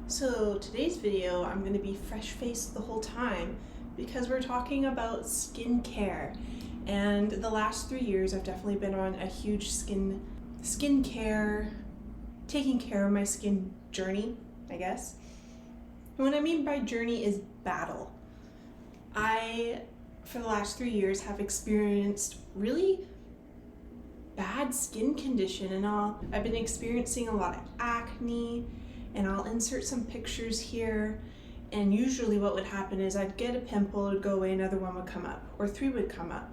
So today's video, I'm going to be fresh-faced the whole time because we're talking about skincare. And the last 3 years, I've definitely been on a huge skincare, taking care of my skin journey, I guess. And what I mean by journey is battle. For the last 3 years, have experienced really bad skin condition, and I've been experiencing a lot of acne, and I'll insert some pictures here. And usually what would happen is I'd get a pimple, it would go away, another one would come up, or 3 would come up.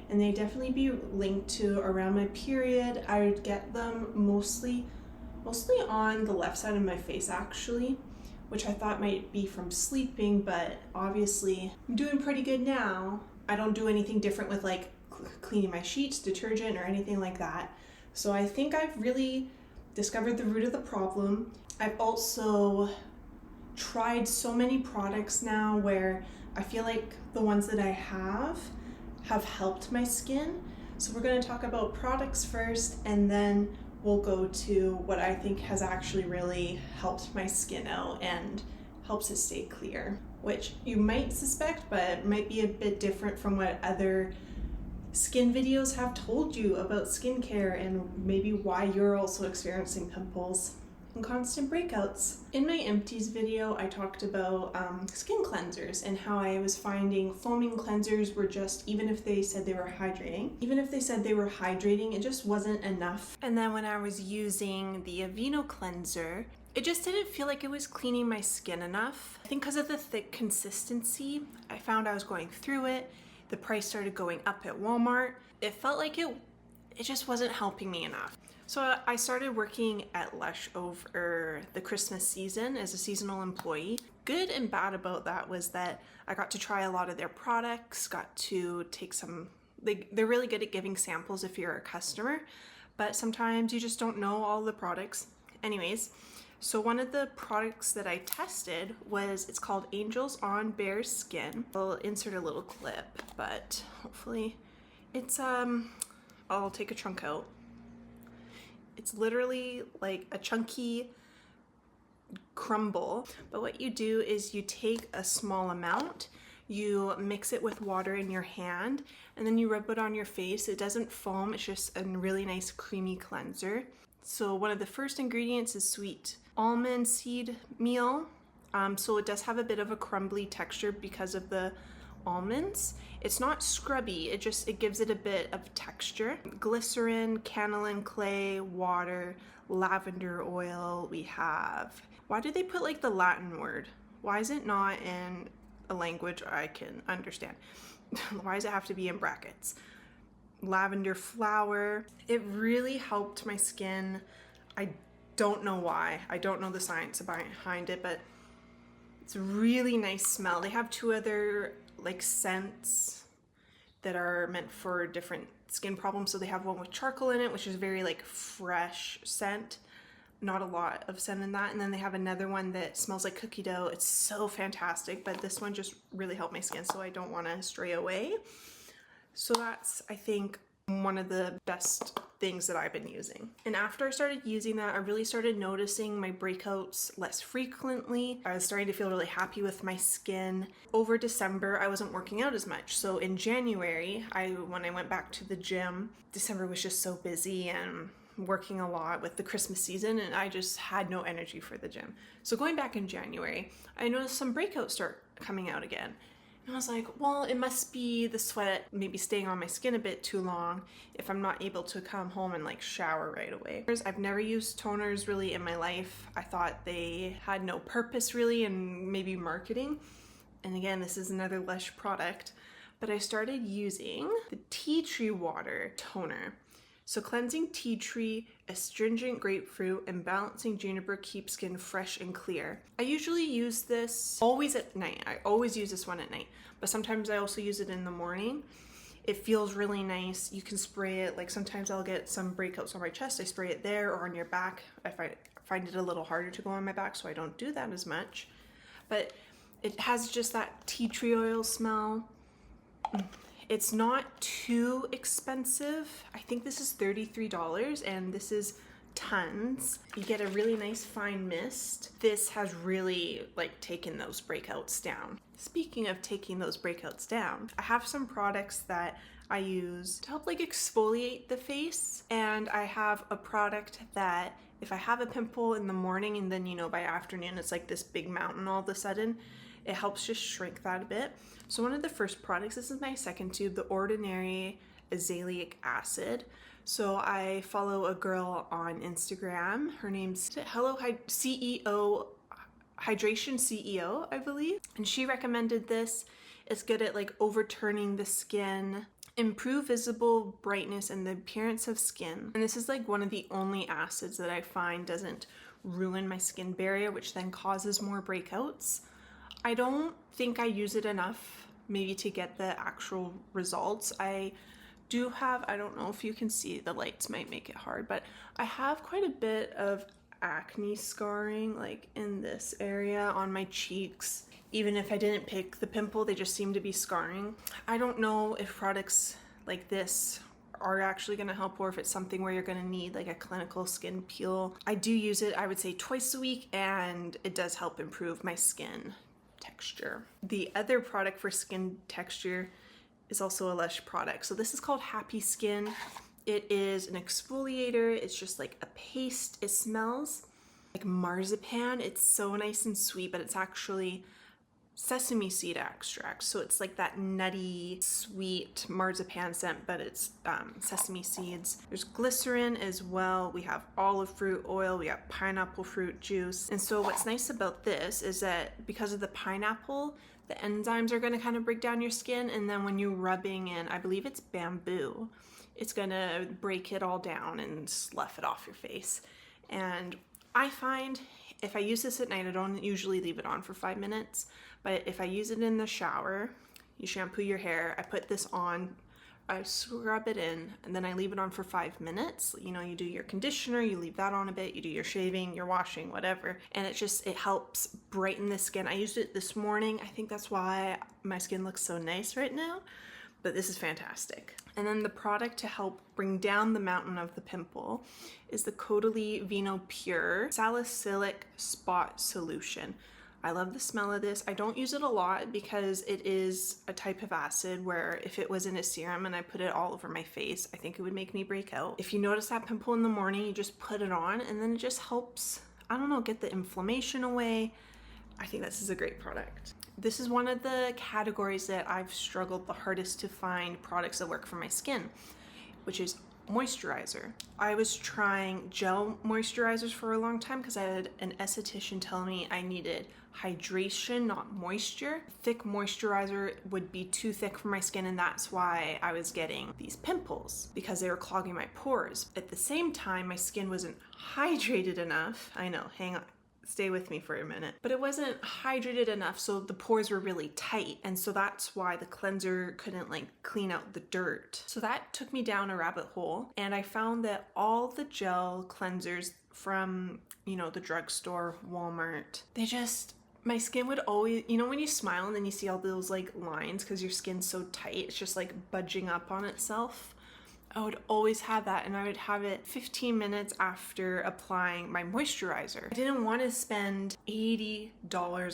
And they'd definitely be linked to around my period. I would get them mostly on the left side of my face actually, which I thought might be from sleeping, but obviously I'm doing pretty good now. I don't do anything different with like cleaning my sheets, detergent, or anything like that. So I think I've really discovered the root of the problem. I've also tried so many products now where I feel like the ones that I have helped my skin. So we're going to talk about products first, and then we'll go to what I think has actually really helped my skin out and helps it stay clear, which you might suspect, but might be a bit different from what other skin videos have told you about skincare, and maybe why you're also experiencing pimples and constant breakouts. In my empties video, I talked about skin cleansers and how I was finding foaming cleansers were just, even if they said they were hydrating, it just wasn't enough. And then when I was using the Aveeno cleanser, it just didn't feel like it was cleaning my skin enough. I think because of the thick consistency, I found I was going through it. The price started going up at Walmart. It felt like it just wasn't helping me enough. So I started working at Lush over the Christmas season as a seasonal employee. Good and bad about that was that I got to try a lot of their products, got to take they're really good at giving samples if you're a customer, but sometimes you just don't know all the products. Anyways, so one of the products that I tested it's called Angels on Bare Skin. I'll insert a little clip, but hopefully it's, I'll take a chunk out. It's literally like a chunky crumble, but what you do is you take a small amount, you mix it with water in your hand, and then you rub it on your face. It doesn't foam, it's just a really nice creamy cleanser. So one of the first ingredients is sweet almond seed meal. So it does have a bit of a crumbly texture because of the almonds. It's not scrubby, it gives it a bit of texture. Glycerin, cannelin clay, water, lavender oil. We have, why did they put like the Latin word? Why is it not in a language I can understand? Why does it have to be in brackets? Lavender flower. It really helped my skin. I don't know why. I don't know the science behind it, but it's a really nice smell. They have 2 other like scents that are meant for different skin problems. So they have one with charcoal in it, which is very like fresh scent, not a lot of scent in that. And then they have another one that smells like cookie dough. It's so fantastic, but this one just really helped my skin, so I don't want to stray away. So that's, I think, one of the best things that I've been using. And after I started using that, I really started noticing my breakouts less frequently. I was starting to feel really happy with my skin. Over December, I wasn't working out as much. So in January, when I went back to the gym, December was just so busy and working a lot with the Christmas season, and I just had no energy for the gym. So going back in January, I noticed some breakouts start coming out again. And I was like, well, it must be the sweat maybe staying on my skin a bit too long if I'm not able to come home and like shower right away. I've never used toners really in my life. I thought they had no purpose really, and maybe marketing. And again, this is another Lush product, but I started using the tea tree water toner. So cleansing tea tree, astringent grapefruit, and balancing juniper keep skin fresh and clear. I usually use this always at night. I always use this one at night, but sometimes I also use it in the morning. It feels really nice. You can spray it, like sometimes I'll get some breakouts on my chest. I spray it there or on your back. I find it a little harder to go on my back, so I don't do that as much. But it has just that tea tree oil smell. It's not too expensive. I think this is $33, and this is tons. You get a really nice fine mist. This has really like taken those breakouts down. Speaking of taking those breakouts down, I have some products that I use to help like exfoliate the face, and I have a product that if I have a pimple in the morning and then, you know, by afternoon it's like this big mountain all of a sudden, it helps just shrink that a bit. So one of the first products, this is my second tube, the Ordinary Azelaic Acid. So I follow a girl on Instagram. Her name's CEO, Hydration CEO, I believe. And she recommended this. It's good at like overturning the skin, improve visible brightness and the appearance of skin. And this is like one of the only acids that I find doesn't ruin my skin barrier, which then causes more breakouts. I don't think I use it enough maybe to get the actual results. I do have, I don't know if you can see, the lights might make it hard, but I have quite a bit of acne scarring like in this area on my cheeks. Even if I didn't pick the pimple, they just seem to be scarring. I don't know if products like this are actually going to help, or if it's something where you're going to need like a clinical skin peel. I do use it, I would say, twice a week, and it does help improve my skin texture. The other product for skin texture is also a Lush product. So this is called Happy Skin. It is an exfoliator. It's just like a paste. It smells like marzipan. It's so nice and sweet, but it's actually sesame seed extract. So it's like that nutty, sweet marzipan scent, but it's sesame seeds. There's glycerin as well. We have olive fruit oil. We have pineapple fruit juice. And so what's nice about this is that because of the pineapple, the enzymes are going to kind of break down your skin. And then when you're rubbing in, I believe it's bamboo, it's going to break it all down and slough it off your face. And I find if I use this at night, I don't usually leave it on for 5 minutes, but if I use it in the shower, you shampoo your hair, I put this on, I scrub it in, and then I leave it on for 5 minutes. You know, you do your conditioner, you leave that on a bit, you do your shaving, your washing, whatever, and it helps brighten the skin. I used it this morning. I think that's why my skin looks so nice right now, but this is fantastic. And then the product to help bring down the mountain of the pimple is the Caudalie Vino Pure Salicylic Spot Solution. I love the smell of this. I don't use it a lot because it is a type of acid where if it was in a serum and I put it all over my face, I think it would make me break out. If you notice that pimple in the morning, you just put it on and then it just helps, I don't know, get the inflammation away. I think this is a great product. This is one of the categories that I've struggled the hardest to find products that work for my skin, which is moisturizer. I was trying gel moisturizers for a long time because I had an esthetician tell me I needed hydration, not moisture. Thick moisturizer would be too thick for my skin, and that's why I was getting these pimples, because they were clogging my pores. At the same time, my skin wasn't hydrated enough. I know, hang on. Stay with me for a minute. But it wasn't hydrated enough, so the pores were really tight, and so that's why the cleanser couldn't like clean out the dirt. So that took me down a rabbit hole, and I found that all the gel cleansers from, you know, the drugstore, Walmart, my skin would always, you know, when you smile and then you see all those like lines because your skin's so tight, it's just like budging up on itself. I would always have that, and I would have it 15 minutes after applying my moisturizer. I didn't want to spend $80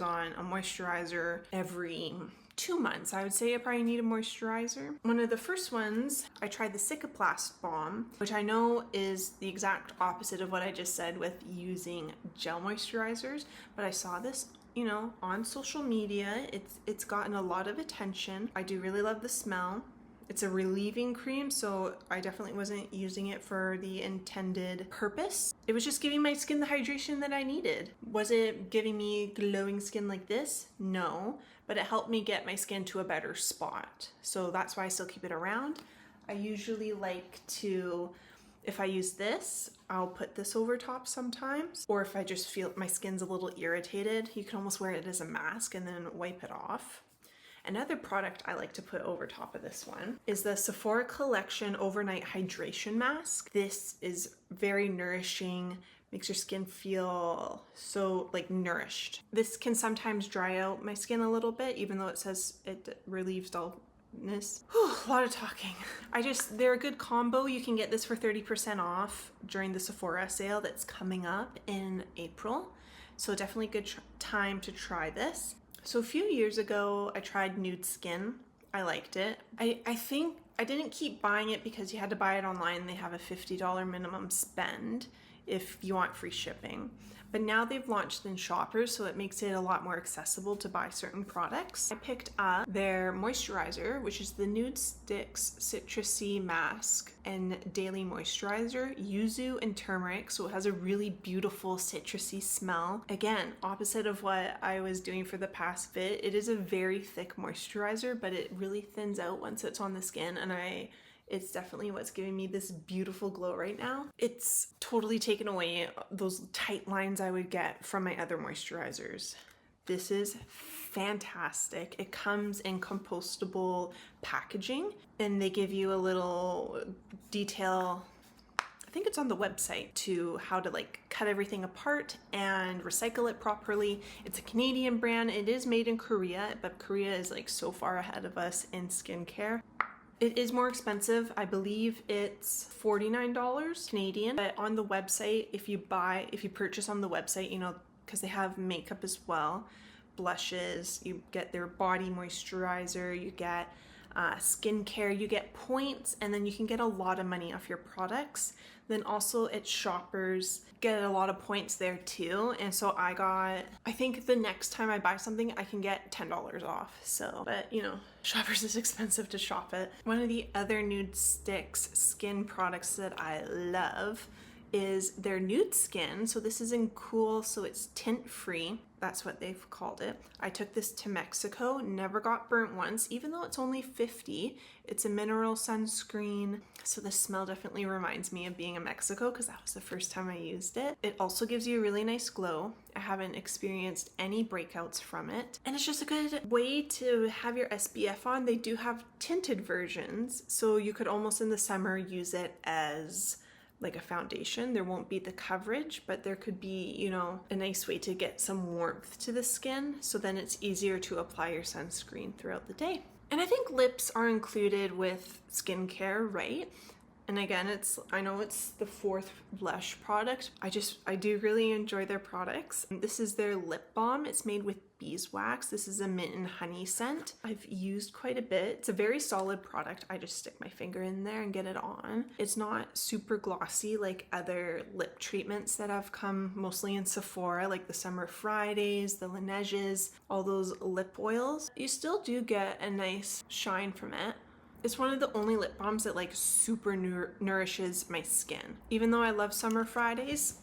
on a moisturizer every 2 months. I would say I probably need a moisturizer. One of the first ones, I tried the Cicaplast Balm, which I know is the exact opposite of what I just said with using gel moisturizers, but I saw this, you know, on social media. It's gotten a lot of attention. I do really love the smell. It's a relieving cream, so I definitely wasn't using it for the intended purpose. It was just giving my skin the hydration that I needed. Was it giving me glowing skin like this? No, but it helped me get my skin to a better spot. So that's why I still keep it around. I usually like to, if I use this, I'll put this over top sometimes. Or if I just feel my skin's a little irritated, you can almost wear it as a mask and then wipe it off. Another product I like to put over top of this one is the Sephora Collection Overnight Hydration Mask. This is very nourishing, makes your skin feel so like nourished. This can sometimes dry out my skin a little bit, even though it says it relieves all Whew, a lot of talking. They're a good combo. You can get this for 30% off during the Sephora sale that's coming up in April. So definitely good time to try this. So a few years ago, I tried Nude Skin. I liked it. I think I didn't keep buying it because you had to buy it online. They have a $50 minimum spend if you want free shipping. But now they've launched in Shoppers, so it makes it a lot more accessible to buy certain products. I picked up their moisturizer, which is the Nude Sticks Citrusy Mask and Daily Moisturizer, yuzu and turmeric, so it has a really beautiful citrusy smell. Again, opposite of what I was doing for the past bit, it is a very thick moisturizer, but it really thins out once it's on the skin, and it's definitely what's giving me this beautiful glow right now. It's totally taken away those tight lines I would get from my other moisturizers. This is fantastic. It comes in compostable packaging, and they give you a little detail, I think it's on the website, to how to like cut everything apart and recycle it properly. It's a Canadian brand. It is made in Korea, but Korea is like so far ahead of us in skincare. It is more expensive. I believe it's $49 Canadian, but on the website, if you purchase on the website, you know, because they have makeup as well, blushes, you get their body moisturizer, you get skincare, you get points, and then you can get a lot of money off your products. Then also at Shoppers, get a lot of points there too. And so I think the next time I buy something, I can get $10 off. So, but you know, Shoppers is expensive to shop at. One of the other Nude Sticks skin products that I love is their Nude Skin. So this is in Cool, so it's tint free. That's what they've called it. I took this to Mexico, never got burnt once, even though it's only 50. It's a mineral sunscreen, so the smell definitely reminds me of being in Mexico because that was the first time I used it. It also gives you a really nice glow. I haven't experienced any breakouts from it. And it's just a good way to have your SPF on. They do have tinted versions, so you could almost in the summer use it as like a foundation. There won't be the coverage, but there could be, you know, a nice way to get some warmth to the skin, so then it's easier to apply your sunscreen throughout the day. And I think lips are included with skincare, right? And again, I know it's the fourth Lush product. I do really enjoy their products. This is their lip balm. It's made with beeswax. This is a mint and honey scent. I've used quite a bit. It's a very solid product. I just stick my finger in there and get it on. It's not super glossy like other lip treatments that have come mostly in Sephora, like the Summer Fridays, the Laneiges, all those lip oils. You still do get a nice shine from it. It's one of the only lip balms that like super nourishes my skin. Even though I love Summer Fridays,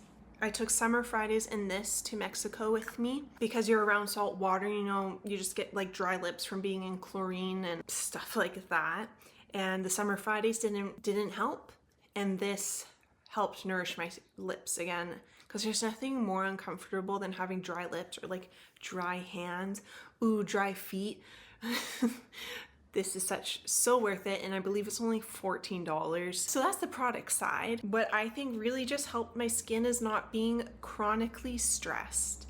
I took Summer Fridays and this to Mexico with me because you're around salt water, you know, you just get like dry lips from being in chlorine and stuff like that. And the Summer Fridays didn't help, and this helped nourish my lips again, because there's nothing more uncomfortable than having dry lips or like dry hands. Ooh, dry feet. This is so worth it, and I believe it's only $14. So that's the product side. What I think really just helped my skin is not being chronically stressed.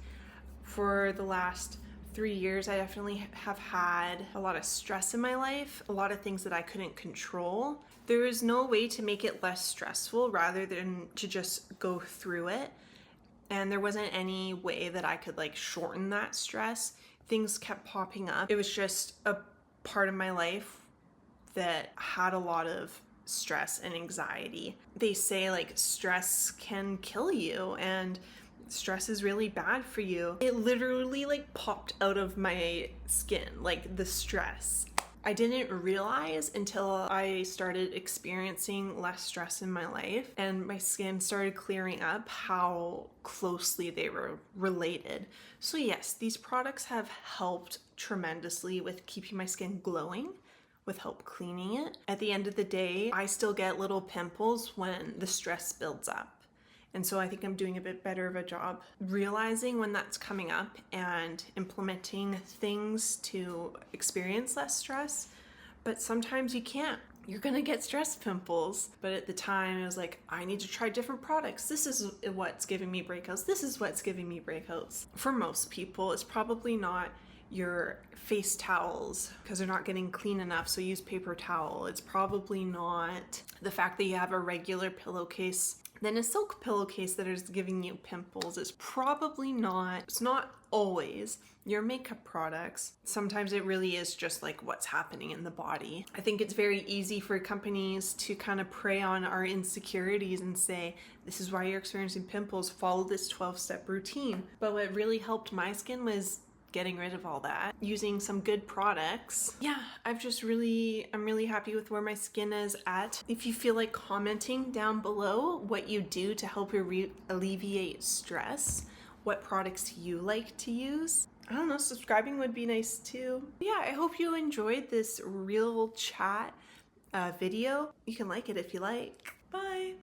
For the last 3 years, I definitely have had a lot of stress in my life, a lot of things that I couldn't control. There is no way to make it less stressful rather than to just go through it. And there wasn't any way that I could like shorten that stress. Things kept popping up. It was just a part of my life that had a lot of stress and anxiety. They say like stress can kill you, and stress is really bad for you. It literally like popped out of my skin, like the stress. I didn't realize until I started experiencing less stress in my life and my skin started clearing up how closely they were related. So yes, these products have helped tremendously with keeping my skin glowing, with help cleaning it. At the end of the day, I still get little pimples when the stress builds up. And so I think I'm doing a bit better of a job realizing when that's coming up and implementing things to experience less stress. But sometimes you can't. You're gonna get stress pimples. But at the time, I was like, I need to try different products. This is what's giving me breakouts. This is what's giving me breakouts. For most people, it's probably not your face towels because they're not getting clean enough, so use paper towel. It's probably not the fact that you have a regular pillowcase than a silk pillowcase that is giving you pimples. It's probably not. It's not always your makeup products. Sometimes it really is just like what's happening in the body. I think it's very easy for companies to kind of prey on our insecurities and say, this is why you're experiencing pimples, follow this 12-step routine. But what really helped my skin was getting rid of all that, using some good products. Yeah, I'm really happy with where my skin is at. If you feel like commenting down below what you do to help alleviate stress, what products you like to use. I don't know, subscribing would be nice too. Yeah, I hope you enjoyed this real chat video. You can like it if you like.